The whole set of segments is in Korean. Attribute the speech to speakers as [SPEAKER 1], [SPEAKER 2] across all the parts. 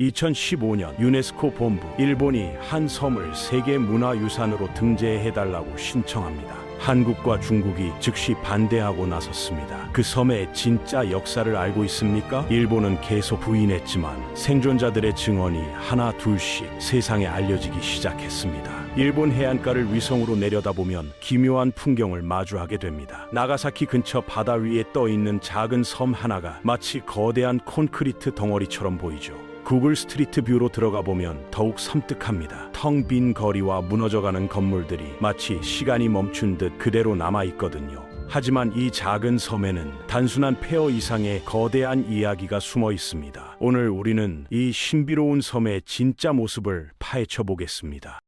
[SPEAKER 1] 2015년 유네스코 본부, 일본이 한 섬을 세계문화유산으로 등재해달라고 신청합니다. 한국과 중국이 즉시 반대하고 나섰습니다. 그 섬의 진짜 역사를 알고 있습니까? 일본은 계속 부인했지만 생존자들의 증언이 하나 둘씩 세상에 알려지기 시작했습니다. 일본 해안가를 위성으로 내려다보면 기묘한 풍경을 마주하게 됩니다. 나가사키 근처 바다 위에 떠있는 작은 섬 하나가 마치 거대한 콘크리트 덩어리처럼 보이죠. 구글 스트리트 뷰로 들어가 보면 더욱 섬뜩합니다. 텅 빈 거리와 무너져가는 건물들이 마치 시간이 멈춘 듯 그대로 남아있거든요. 하지만 이 작은 섬에는 단순한 폐허 이상의 거대한 이야기가 숨어 있습니다. 오늘 우리는 이 신비로운 섬의 진짜 모습을 파헤쳐 보겠습니다.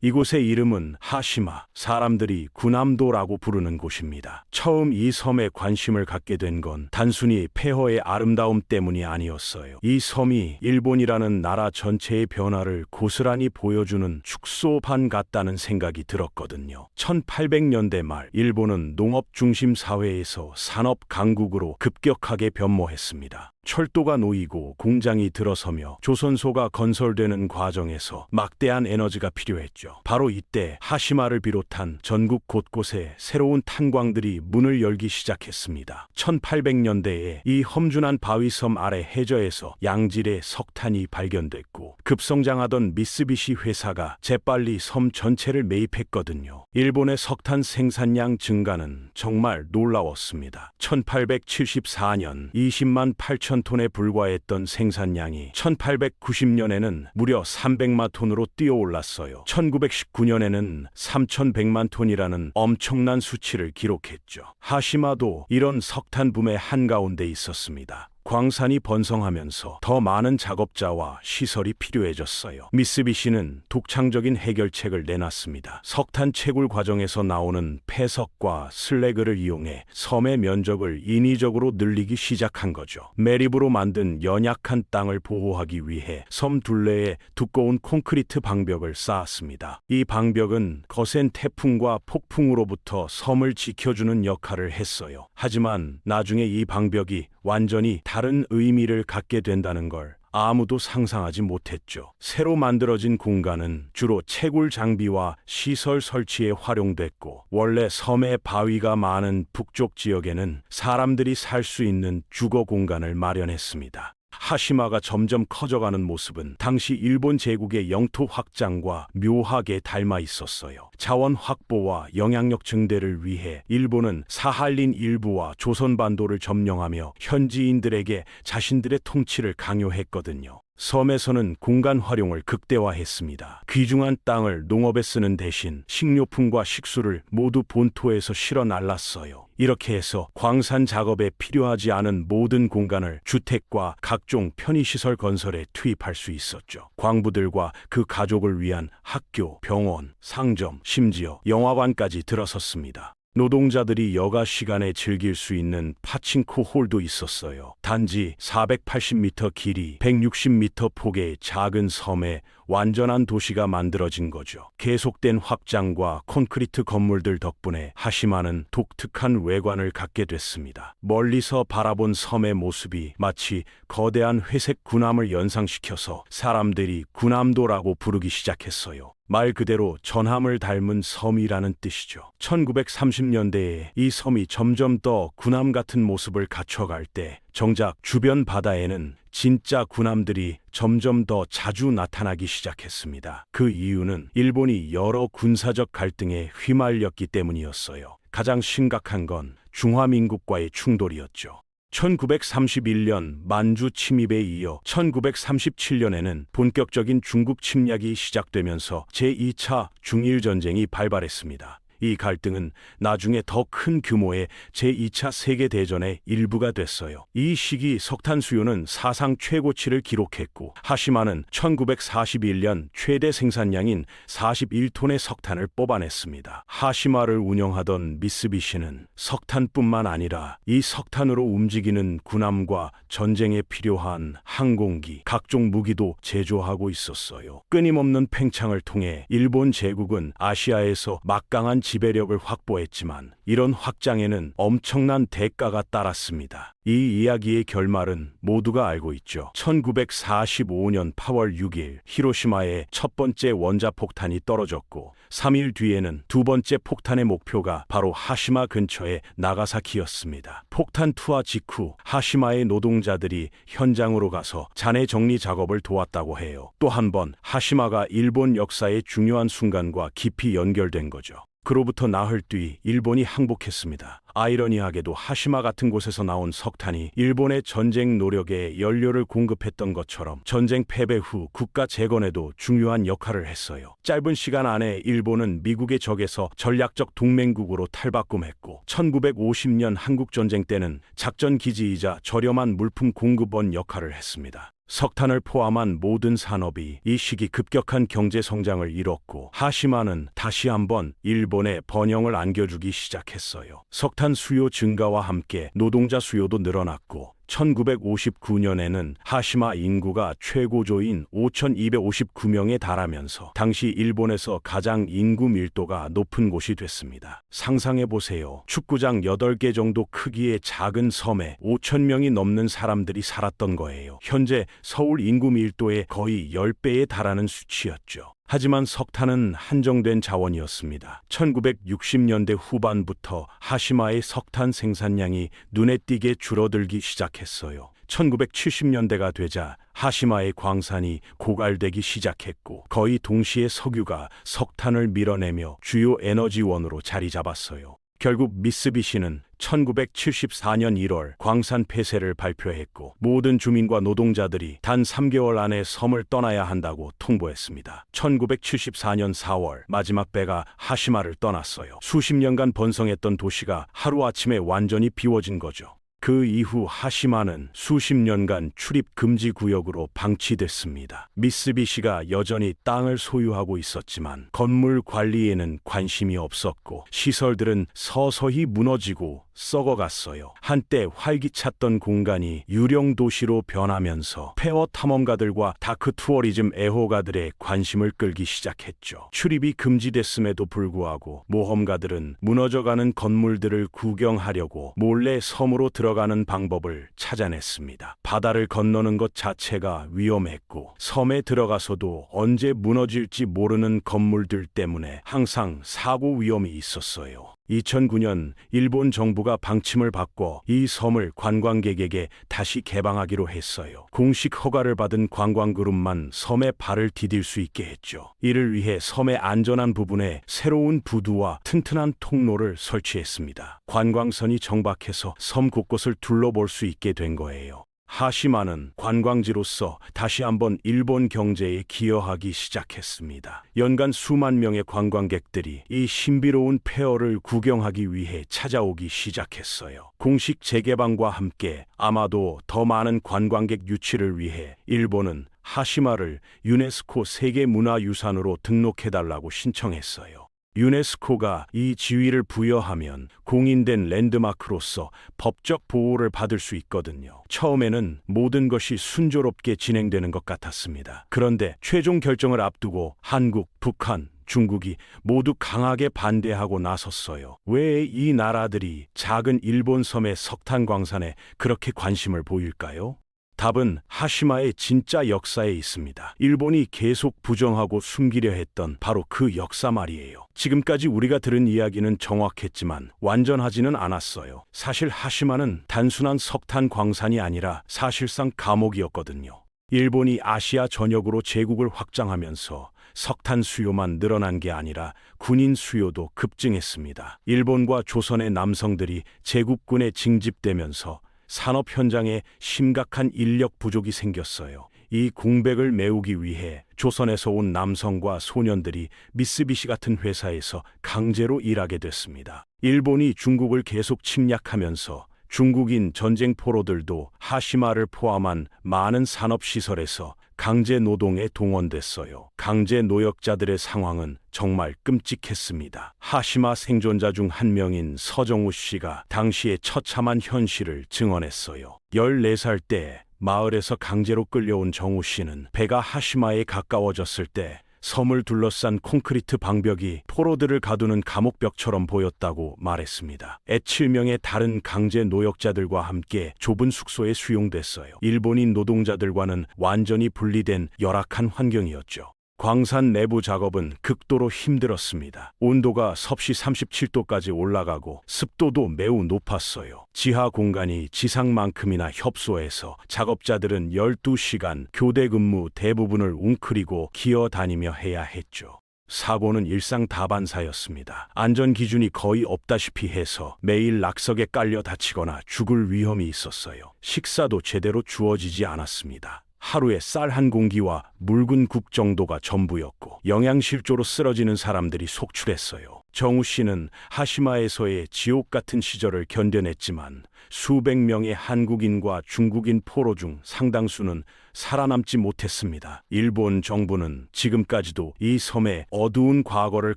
[SPEAKER 1] 이곳의 이름은 하시마, 사람들이 구남도라고 부르는 곳입니다. 처음 이 섬에 관심을 갖게 된 건 단순히 폐허의 아름다움 때문이 아니었어요. 이 섬이 일본이라는 나라 전체의 변화를 고스란히 보여주는 축소판 같다는 생각이 들었거든요. 1800년대 말 일본은 농업 중심 사회에서 산업 강국으로 급격하게 변모했습니다. 철도가 놓이고 공장이 들어서며 조선소가 건설되는 과정에서 막대한 에너지가 필요했죠. 바로 이때 하시마를 비롯한 전국 곳곳에 새로운 탄광들이 문을 열기 시작했습니다. 1800년대에 이 험준한 바위섬 아래 해저에서 양질의 석탄이 발견됐고 급성장하던 미쓰비시 회사가 재빨리 섬 전체를 매입했거든요. 일본의 석탄 생산량 증가는 정말 놀라웠습니다. 1874년 20만 8천 톤에 불과했던 생산량이 1890년에는 무려 300만 톤으로 뛰어올랐어요. 1919년에는 3100만 톤이라는 엄청난 수치를 기록했죠. 하시마도 이런 석탄 붐의 한가운데 있었습니다. 광산이 번성하면서 더 많은 작업자와 시설이 필요해졌어요. 미쓰비시는 독창적인 해결책을 내놨습니다. 석탄 채굴 과정에서 나오는 폐석과 슬래그를 이용해 섬의 면적을 인위적으로 늘리기 시작한 거죠. 매립으로 만든 연약한 땅을 보호하기 위해 섬 둘레에 두꺼운 콘크리트 방벽을 쌓았습니다. 이 방벽은 거센 태풍과 폭풍으로부터 섬을 지켜주는 역할을 했어요. 하지만 나중에 이 방벽이 완전히 다른 의미를 갖게 된다는 걸 아무도 상상하지 못했죠. 새로 만들어진 공간은 주로 채굴 장비와 시설 설치에 활용됐고 원래 섬의 바위가 많은 북쪽 지역에는 사람들이 살 수 있는 주거 공간을 마련했습니다. 하시마가 점점 커져가는 모습은 당시 일본 제국의 영토 확장과 묘하게 닮아 있었어요. 자원 확보와 영향력 증대를 위해 일본은 사할린 일부와 조선반도를 점령하며 현지인들에게 자신들의 통치를 강요했거든요. 섬에서는 공간 활용을 극대화했습니다. 귀중한 땅을 농업에 쓰는 대신 식료품과 식수를 모두 본토에서 실어 날랐어요. 이렇게 해서 광산 작업에 필요하지 않은 모든 공간을 주택과 각종 편의시설 건설에 투입할 수 있었죠. 광부들과 그 가족을 위한 학교, 병원, 상점, 심지어 영화관까지 들어섰습니다. 노동자들이 여가 시간에 즐길 수 있는 파친코 홀도 있었어요. 단지 480m 길이, 160m 폭의 작은 섬에 완전한 도시가 만들어진 거죠. 계속된 확장과 콘크리트 건물들 덕분에 하시마는 독특한 외관을 갖게 됐습니다. 멀리서 바라본 섬의 모습이 마치 거대한 회색 군함을 연상시켜서 사람들이 구남도라고 부르기 시작했어요. 말 그대로 전함을 닮은 섬이라는 뜻이죠. 1930년대에 이 섬이 점점 더 군함 같은 모습을 갖춰갈 때 정작 주변 바다에는 진짜 군함들이 점점 더 자주 나타나기 시작했습니다. 그 이유는 일본이 여러 군사적 갈등에 휘말렸기 때문이었어요. 가장 심각한 건 중화민국과의 충돌이었죠. 1931년 만주 침입에 이어 1937년에는 본격적인 중국 침략이 시작되면서 제2차 중일전쟁이 발발했습니다. 이 갈등은 나중에 더 큰 규모의 제2차 세계대전의 일부가 됐어요. 이 시기 석탄 수요는 사상 최고치를 기록했고 하시마는 1941년 최대 생산량인 41톤의 석탄을 뽑아냈습니다. 하시마를 운영하던 미쓰비시는 석탄뿐만 아니라 이 석탄으로 움직이는 군함과 전쟁에 필요한 항공기, 각종 무기도 제조하고 있었어요. 끊임없는 팽창을 통해 일본 제국은 아시아에서 막강한 지배력을 확보했지만 이런 확장에는 엄청난 대가가 따랐습니다. 이 이야기의 결말은 모두가 알고 있죠. 1945년 8월 6일 히로시마에 첫 번째 원자폭탄이 떨어졌고 3일 뒤에는 두 번째 폭탄의 목표가 바로 하시마 근처의 나가사키였습니다. 폭탄 투하 직후 하시마의 노동자들이 현장으로 가서 잔해 정리 작업을 도왔다고 해요. 또 한 번 하시마가 일본 역사의 중요한 순간과 깊이 연결된 거죠. 그로부터 나흘 뒤 일본이 항복했습니다. 아이러니하게도 하시마 같은 곳에서 나온 석탄이 일본의 전쟁 노력에 연료를 공급했던 것처럼 전쟁 패배 후 국가 재건에도 중요한 역할을 했어요. 짧은 시간 안에 일본은 미국의 적에서 전략적 동맹국으로 탈바꿈했고 1950년 한국전쟁 때는 작전 기지이자 저렴한 물품 공급원 역할을 했습니다. 석탄을 포함한 모든 산업이 이 시기 급격한 경제 성장을 이뤘고 하시마는 다시 한번 일본에 번영을 안겨주기 시작했어요. 석탄 수요 증가와 함께 노동자 수요도 늘어났고 1959년에는 하시마 인구가 최고조인 5,259명에 달하면서 당시 일본에서 가장 인구 밀도가 높은 곳이 됐습니다. 상상해보세요. 축구장 8개 정도 크기의 작은 섬에 5,000명이 넘는 사람들이 살았던 거예요. 현재 서울 인구 밀도의 거의 10배에 달하는 수치였죠. 하지만 석탄은 한정된 자원이었습니다. 1960년대 후반부터 하시마의 석탄 생산량이 눈에 띄게 줄어들기 시작했어요. 1970년대가 되자 하시마의 광산이 고갈되기 시작했고 거의 동시에 석유가 석탄을 밀어내며 주요 에너지원으로 자리 잡았어요. 결국 미쓰비시는 1974년 1월 광산 폐쇄를 발표했고 모든 주민과 노동자들이 단 3개월 안에 섬을 떠나야 한다고 통보했습니다. 1974년 4월 마지막 배가 하시마를 떠났어요. 수십 년간 번성했던 도시가 하루아침에 완전히 비워진 거죠. 그 이후 하시마는 수십 년간 출입 금지 구역으로 방치됐습니다. 미쓰비시가 여전히 땅을 소유하고 있었지만 건물 관리에는 관심이 없었고 시설들은 서서히 무너지고 썩어갔어요. 한때 활기찼던 공간이 유령 도시로 변하면서 폐허 탐험가들과 다크 투어리즘 애호가들의 관심을 끌기 시작했죠. 출입이 금지됐음에도 불구하고 모험가들은 무너져가는 건물들을 구경하려고 몰래 섬으로 들어가는 방법을 찾아냈습니다. 바다를 건너는 것 자체가 위험했고 섬에 들어가서도 언제 무너질지 모르는 건물들 때문에 항상 사고 위험이 있었어요. 2009년 일본 정부가 방침을 바꿔 이 섬을 관광객에게 다시 개방하기로 했어요. 공식 허가를 받은 관광그룹만 섬에 발을 디딜 수 있게 했죠. 이를 위해 섬의 안전한 부분에 새로운 부두와 튼튼한 통로를 설치했습니다. 관광선이 정박해서 섬 곳곳을 둘러볼 수 있게 된 거예요. 하시마는 관광지로서 다시 한번 일본 경제에 기여하기 시작했습니다. 연간 수만 명의 관광객들이 이 신비로운 폐허를 구경하기 위해 찾아오기 시작했어요. 공식 재개방과 함께 아마도 더 많은 관광객 유치를 위해 일본은 하시마를 유네스코 세계문화유산으로 등록해달라고 신청했어요. 유네스코가 이 지위를 부여하면 공인된 랜드마크로서 법적 보호를 받을 수 있거든요. 처음에는 모든 것이 순조롭게 진행되는 것 같았습니다. 그런데 최종 결정을 앞두고 한국, 북한, 중국이 모두 강하게 반대하고 나섰어요. 왜 이 나라들이 작은 일본 섬의 석탄 광산에 그렇게 관심을 보일까요? 답은 하시마의 진짜 역사에 있습니다. 일본이 계속 부정하고 숨기려 했던 바로 그 역사 말이에요. 지금까지 우리가 들은 이야기는 정확했지만 완전하지는 않았어요. 사실 하시마는 단순한 석탄 광산이 아니라 사실상 감옥이었거든요. 일본이 아시아 전역으로 제국을 확장하면서 석탄 수요만 늘어난 게 아니라 군인 수요도 급증했습니다. 일본과 조선의 남성들이 제국군에 징집되면서 산업 현장에 심각한 인력 부족이 생겼어요. 이 공백을 메우기 위해 조선에서 온 남성과 소년들이 미쓰비시 같은 회사에서 강제로 일하게 됐습니다. 일본이 중국을 계속 침략하면서 중국인 전쟁 포로들도 하시마를 포함한 많은 산업시설에서 강제 노동에 동원됐어요. 강제 노역자들의 상황은 정말 끔찍했습니다. 하시마 생존자 중 한 명인 서정우 씨가 당시의 처참한 현실을 증언했어요. 14살 때 마을에서 강제로 끌려온 정우 씨는 배가 하시마에 가까워졌을 때 섬을 둘러싼 콘크리트 방벽이 포로들을 가두는 감옥벽처럼 보였다고 말했습니다. 애 7명의 다른 강제 노역자들과 함께 좁은 숙소에 수용됐어요. 일본인 노동자들과는 완전히 분리된 열악한 환경이었죠. 광산 내부 작업은 극도로 힘들었습니다. 온도가 섭씨 37도까지 올라가고 습도도 매우 높았어요. 지하 공간이 지상만큼이나 협소해서 작업자들은 12시간 교대 근무 대부분을 웅크리고 기어다니며 해야 했죠. 사고는 일상다반사였습니다. 안전 기준이 거의 없다시피 해서 매일 낙석에 깔려 다치거나 죽을 위험이 있었어요. 식사도 제대로 주어지지 않았습니다. 하루에 쌀 한 공기와 묽은 국 정도가 전부였고 영양실조로 쓰러지는 사람들이 속출했어요. 정우 씨는 하시마에서의 지옥 같은 시절을 견뎌냈지만 수백 명의 한국인과 중국인 포로 중 상당수는 살아남지 못했습니다. 일본 정부는 지금까지도 이 섬의 어두운 과거를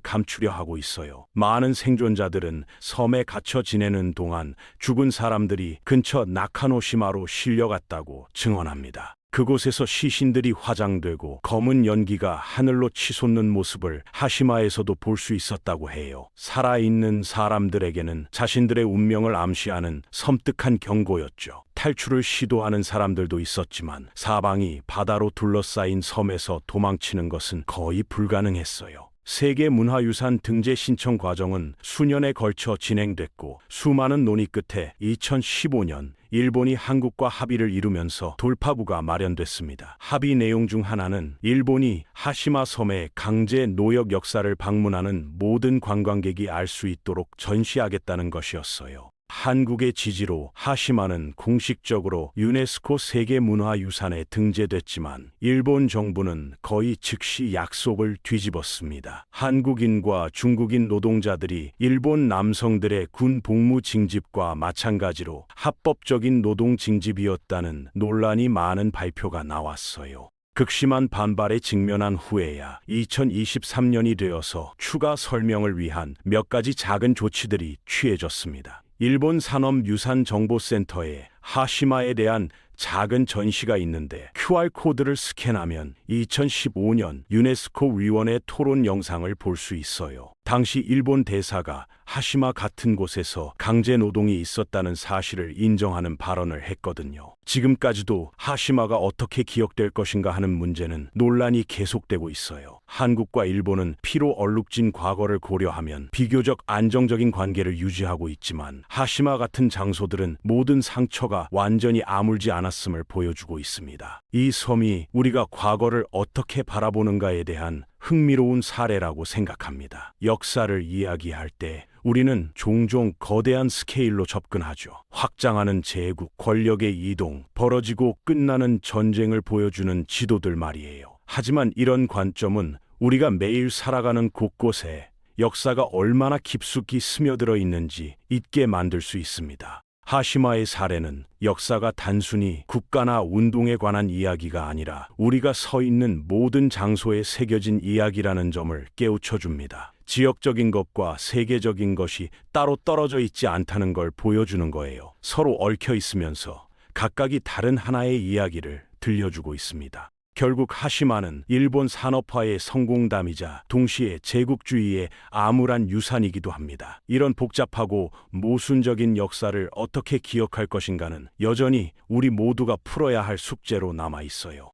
[SPEAKER 1] 감추려 하고 있어요. 많은 생존자들은 섬에 갇혀 지내는 동안 죽은 사람들이 근처 나카노시마로 실려갔다고 증언합니다. 그곳에서 시신들이 화장되고 검은 연기가 하늘로 치솟는 모습을 하시마에서도 볼 수 있었다고 해요. 살아있는 사람들에게는 자신들의 운명을 암시하는 섬뜩한 경고였죠. 탈출을 시도하는 사람들도 있었지만 사방이 바다로 둘러싸인 섬에서 도망치는 것은 거의 불가능했어요. 세계문화유산 등재 신청 과정은 수년에 걸쳐 진행됐고 수많은 논의 끝에 2015년 일본이 한국과 합의를 이루면서 돌파구가 마련됐습니다. 합의 내용 중 하나는 일본이 하시마 섬의 강제 노역 역사를 방문하는 모든 관광객이 알 수 있도록 전시하겠다는 것이었어요. 한국의 지지로 하시마는 공식적으로 유네스코 세계문화유산에 등재됐지만 일본 정부는 거의 즉시 약속을 뒤집었습니다. 한국인과 중국인 노동자들이 일본 남성들의 군 복무 징집과 마찬가지로 합법적인 노동 징집이었다는 논란이 많은 발표가 나왔어요. 극심한 반발에 직면한 후에야 2023년이 되어서 추가 설명을 위한 몇 가지 작은 조치들이 취해졌습니다. 일본 산업유산정보센터에 하시마에 대한 작은 전시가 있는데 QR코드를 스캔하면 2015년 유네스코 위원회 토론 영상을 볼 수 있어요. 당시 일본 대사가 하시마 같은 곳에서 강제 노동이 있었다는 사실을 인정하는 발언을 했거든요. 지금까지도 하시마가 어떻게 기억될 것인가 하는 문제는 논란이 계속되고 있어요. 한국과 일본은 피로 얼룩진 과거를 고려하면 비교적 안정적인 관계를 유지하고 있지만 하시마 같은 장소들은 모든 상처가 완전히 아물지 않았음을 보여주고 있습니다. 이 섬이 우리가 과거를 어떻게 바라보는가에 대한 흥미로운 사례라고 생각합니다. 역사를 이야기할 때 우리는 종종 거대한 스케일로 접근하죠. 확장하는 제국, 권력의 이동, 벌어지고 끝나는 전쟁을 보여주는 지도들 말이에요. 하지만 이런 관점은 우리가 매일 살아가는 곳곳에 역사가 얼마나 깊숙이 스며들어 있는지 잊게 만들 수 있습니다. 하시마의 사례는 역사가 단순히 국가나 운동에 관한 이야기가 아니라 우리가 서 있는 모든 장소에 새겨진 이야기라는 점을 깨우쳐줍니다. 지역적인 것과 세계적인 것이 따로 떨어져 있지 않다는 걸 보여주는 거예요. 서로 얽혀 있으면서 각각이 다른 하나의 이야기를 들려주고 있습니다. 결국 하시마는 일본 산업화의 성공담이자 동시에 제국주의의 암울한 유산이기도 합니다. 이런 복잡하고 모순적인 역사를 어떻게 기억할 것인가는 여전히 우리 모두가 풀어야 할 숙제로 남아 있어요.